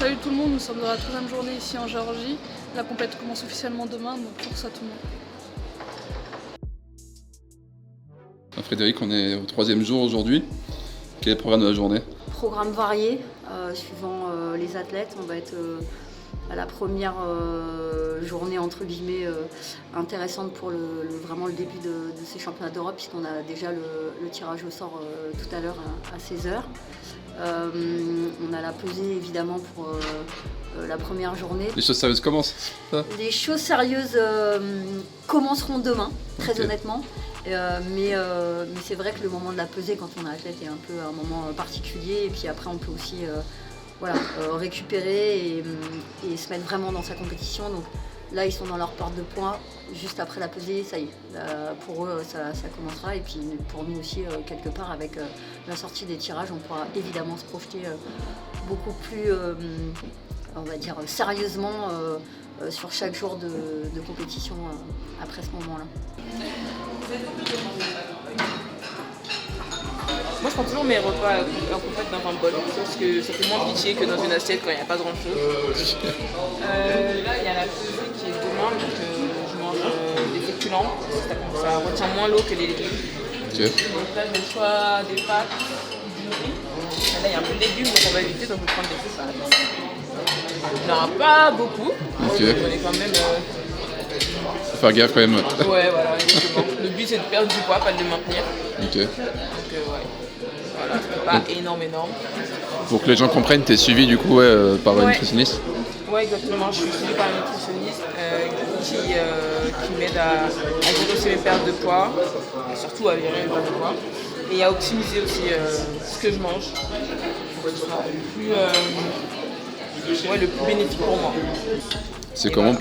Salut tout le monde, nous sommes dans la 3e journée ici en Géorgie. La compète commence officiellement demain, donc force à tout le monde. Frédéric, on est au 3e jour aujourd'hui. Quel est le programme de la journée? Programme varié, suivant les athlètes. On va être à la première journée entre guillemets intéressante pour vraiment le début de ces championnats d'Europe, puisqu'on a déjà le tirage au sort tout à l'heure à 16h. On a la pesée évidemment pour la première journée. Les choses sérieuses commencent, ça? Les choses sérieuses commenceront demain, très Ok. honnêtement. Mais c'est vrai que le moment de la pesée quand on est athlète est un peu un moment particulier, et puis après on peut aussi récupérer et se mettre vraiment dans sa compétition. Donc là ils sont dans leur porte de points, juste après la pesée, ça y est, là, pour eux ça commencera, et puis pour nous aussi quelque part avec la sortie des tirages on pourra évidemment se projeter beaucoup plus on va dire sérieusement sur chaque jour de compétition après ce moment-là. Moi je prends toujours mes repas en compète dans un bol, parce que ça fait moins pitié que dans une assiette quand il n'y a pas grand chose. Là il y a la pesée qui est demain, donc je mange des féculents, ça retient moins l'eau que les légumes. Ok. Donc là j'ai le choix des pâtes ou du riz. Là il y a un peu de légumes donc on va éviter, donc je vais prendre des pâtes. Il n'y en aura pas beaucoup, Ok. on est quand même... Faut faire gaffe quand même. Ouais voilà, exactement. Le but c'est de perdre du poids, pas de le maintenir. Ok. Donc ouais, voilà, c'est pas énorme. Pour que les gens comprennent, t'es suivi du coup par un Ouais. nutritionniste? Ouais, exactement. Je suis suivie par un nutritionniste qui m'aide à gérer aussi mes pertes de poids, et surtout à gérer mes pertes de poids, et à optimiser aussi ce que je mange pour que ce soit le plus bénéfique pour moi. C'est comment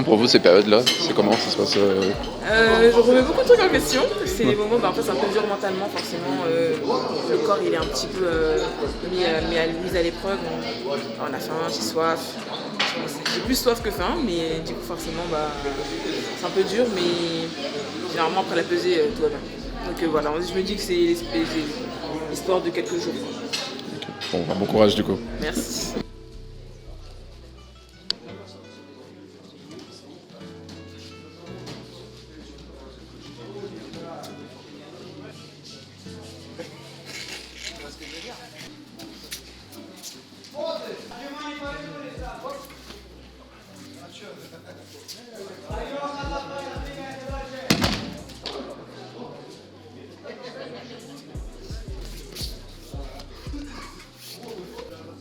pour vous ces périodes-là? C'est comment ça se passe? Je remets beaucoup de trucs en question. C'est des moments, en fait, c'est un peu dur mentalement, forcément. Le corps, il est un petit peu mis à l'épreuve. On a faim, j'ai soif. J'ai plus soif que faim, mais du coup, forcément, c'est un peu dur. Mais généralement, après la pesée, tout va bien. Donc voilà, je me dis que c'est l'histoire de quelques jours. Bon, bon courage du coup. Merci.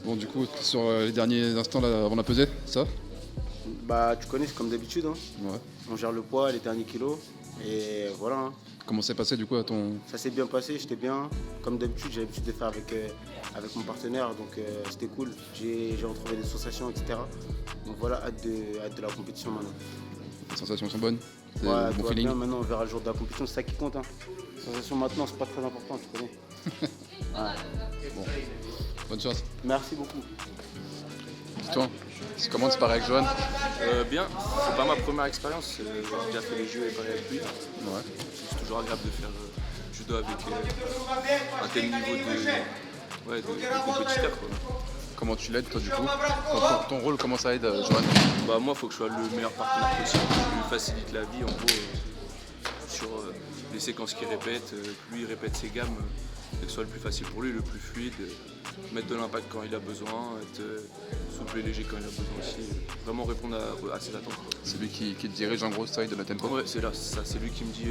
Bon, du coup, sur les derniers instants là, avant la pesée, ça? Bah tu connais, c'est comme d'habitude, hein. Ouais. On gère le poids, les derniers kilos, et voilà, hein. Comment s'est passé du coup à ton... Ça s'est bien passé, j'étais bien. Comme d'habitude, j'ai l'habitude de faire avec mon partenaire, donc c'était cool. J'ai retrouvé des sensations, etc. Donc voilà, hâte de la compétition maintenant. Les sensations sont bonnes? C'est Ouais, bon tout va feeling? bien, maintenant on verra le jour de la compétition, c'est ça qui compte, hein. Les sensations maintenant, c'est pas très important, tu connais. Bon. Bonne chance. Merci beaucoup. Toi, c'est comment tu parais avec Johan? Bien, c'est pas ma première expérience, j'ai déjà fait les jeux et pareil avec lui. Ouais. C'est toujours agréable de faire judo avec un tel niveau de compétiteur, quoi. Comment tu l'aides toi du coup? Ton rôle, comment ça aide Johan? Bah, moi, il faut que je sois le meilleur partenaire possible, que je lui facilite la vie en gros sur les séquences qu'il répète, que lui il répète ses gammes, et que ce soit le plus facile pour lui, le plus fluide, mettre de l'impact quand il a besoin, être souple et léger quand il a besoin aussi, vraiment répondre à ses attentes. C'est lui qui te dirige en gros ça de notre tempo? Ouais, c'est là, c'est lui qui me dit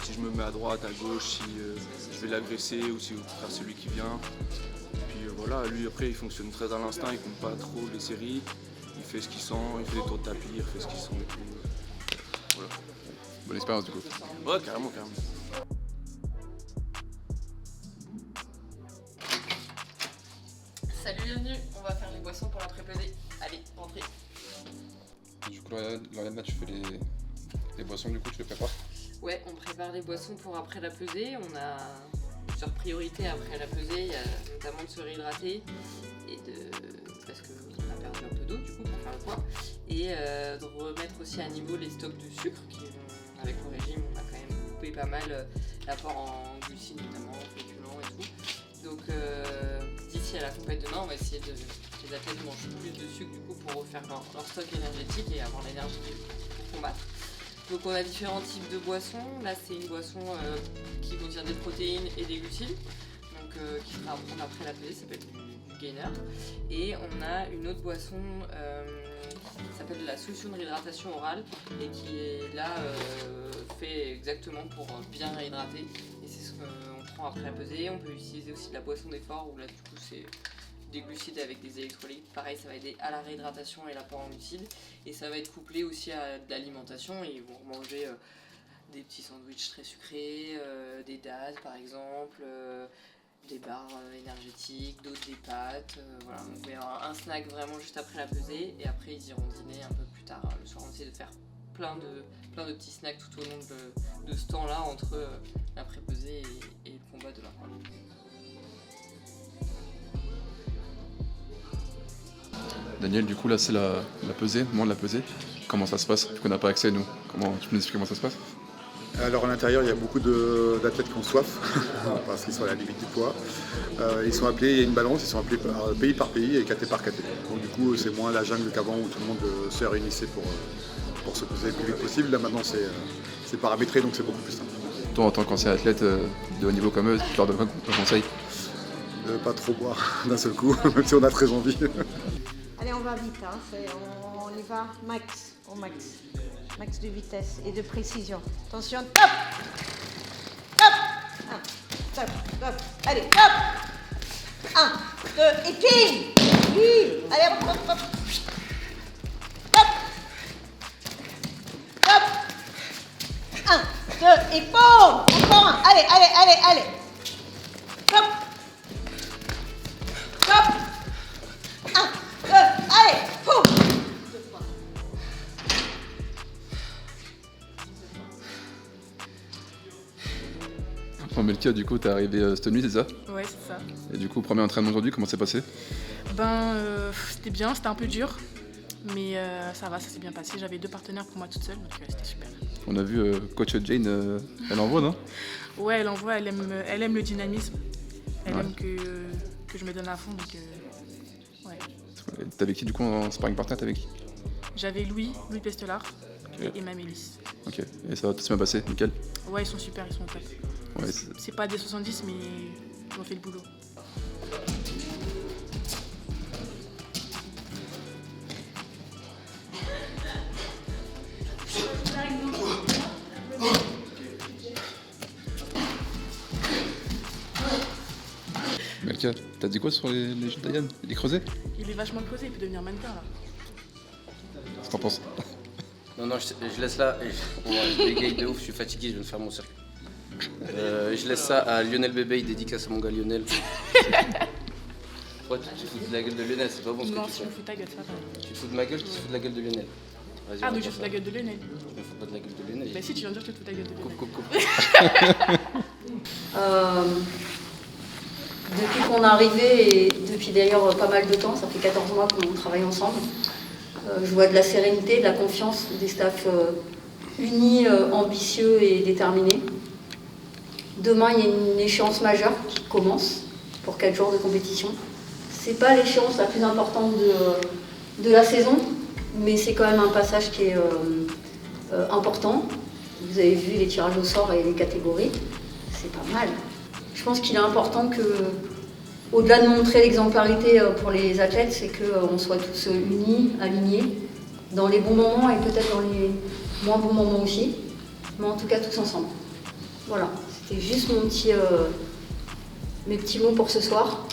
si je me mets à droite, à gauche, si je vais l'agresser ou si au contraire c'est lui qui vient. Puis voilà, lui après il fonctionne très à l'instinct, il compte pas trop les séries, il fait ce qu'il sent, il fait des tours de tapis, il fait ce qu'il sent et tout. Voilà. Bonne expérience du coup. Ouais, carrément. Salut, bienvenue. On va faire les boissons pour la pré-pesée. Allez, entrez. Du coup, Lauriane, tu fais les boissons, du coup, tu les prépares? Ouais, on prépare les boissons pour après la pesée. On a plusieurs priorités après la pesée. Il y a notamment de se réhydrater parce qu'on a perdu un peu d'eau du coup pour faire le poids, et de remettre aussi à niveau les stocks de sucre avec le régime on a quand même coupé pas mal l'apport en glucides notamment, en féculents et tout. Donc d'ici à la compète demain on va essayer de les athlètes mangent plus de sucre du coup pour refaire leur stock énergétique et avoir l'énergie pour combattre. Donc on a différents types de boissons. Là c'est une boisson qui contient des protéines et des glucides, donc qui sera à prendre après la pesée, ça s'appelle du gainer. Et on a une autre boisson qui s'appelle la solution de réhydratation orale et qui est là fait exactement pour bien réhydrater. Et c'est ce qu'on prend après la pesée. On peut utiliser aussi de la boisson d'effort où là du coup c'est des glucides avec des électrolytes. Pareil, ça va aider à la réhydratation et l'apport en glucides. Et ça va être couplé aussi à de l'alimentation. Et ils vont manger des petits sandwichs très sucrés, des dattes par exemple, des barres énergétiques, d'autres des pâtes. Voilà, donc il y aura un snack vraiment juste après la pesée. Et après, ils iront dîner un peu plus tard le soir. On essaie de faire plein de petits snacks tout au long de ce temps-là entre la pré-pesée et le combat de la fin. Daniel, du coup, là, c'est la pesée, le moment de la pesée. Comment ça se passe? Vu qu'on n'a pas accès, nous. Tu peux nous expliquer comment ça se passe? Alors, à l'intérieur, il y a beaucoup d'athlètes qui ont soif, parce qu'ils sont à la limite du poids. Ils sont appelés, il y a une balance, ils sont appelés pays par pays et caté par caté. Donc, du coup, c'est moins la jungle qu'avant où tout le monde se réunissait pour se peser le plus vite possible. Là, maintenant, c'est paramétré, donc c'est beaucoup plus simple. Toi, en tant qu'ancien athlète de haut niveau comme eux, tu leur donnes un conseil? Pas trop boire d'un seul coup, même si on a très envie. Allez, on va vite, hein. On y va max, au max. Max de vitesse et de précision. Attention, top! Top! 1, top, top. Allez, top! 1, 2, et pile! Oui! Allez, hop, hop, hop! Top! Top! 1, 2, et boum! Encore un! Allez, allez, allez, allez! Top! Top! 1, 2, allez! Boum! Bon, Melkia, du coup, t'es arrivé cette nuit, c'est ça? Ouais, c'est ça. Et du coup, premier entraînement aujourd'hui, comment c'est passé? C'était bien, c'était un peu dur, mais ça va, ça s'est bien passé. J'avais 2 partenaires pour moi toute seule, donc c'était super. On a vu coach Jane, elle envoie, non? Ouais, elle envoie, elle aime le dynamisme. Elle aime que je me donne à fond, donc ouais. T'avais qui du coup en sparring partner? T'avais qui? J'avais Louis Pestelard et Emma Mélis. Ok, et ça va tout bien passé, nickel? Ouais, ils sont super, ils sont top. Ouais, c'est pas des 70, mais ils ont fait le boulot. Melkia, t'as dit quoi sur les jeux de Diane? Il est creusé? Il est vachement creusé, il peut devenir mannequin là. Qu'est-ce que t'en penses? Non, je laisse là. Je bégaye de ouf, je suis fatigué, je viens de faire mon circuit. Je laisse ça à Lionel Bébé, il dédicace à mon gars Lionel. Pourquoi tu te fous de la gueule de Lionel? C'est pas bon ce que tu fais. Non, si je me fous de ta gueule, ça va. Tu te fous de ma gueule, tu te fous de la gueule de Lionel. Ah, donc je fous de la gueule de Lionel. Je me fous pas de la gueule de Lionel. Bah si, tu viens de dire que tu te fous de la gueule de Lionel. Coupe. Depuis qu'on est arrivé, et depuis d'ailleurs pas mal de temps, ça fait 14 mois qu'on travaille ensemble, je vois de la sérénité, de la confiance, des staffs unis, ambitieux et déterminés. Demain, il y a une échéance majeure qui commence pour 4 jours de compétition. C'est pas l'échéance la plus importante de la saison, mais c'est quand même un passage qui est important. Vous avez vu les tirages au sort et les catégories, c'est pas mal. Je pense qu'il est important que, au-delà de montrer l'exemplarité pour les athlètes, c'est qu'on soit tous unis, alignés, dans les bons moments et peut-être dans les moins bons moments aussi, mais en tout cas tous ensemble. Voilà, c'était juste mes petits mots pour ce soir.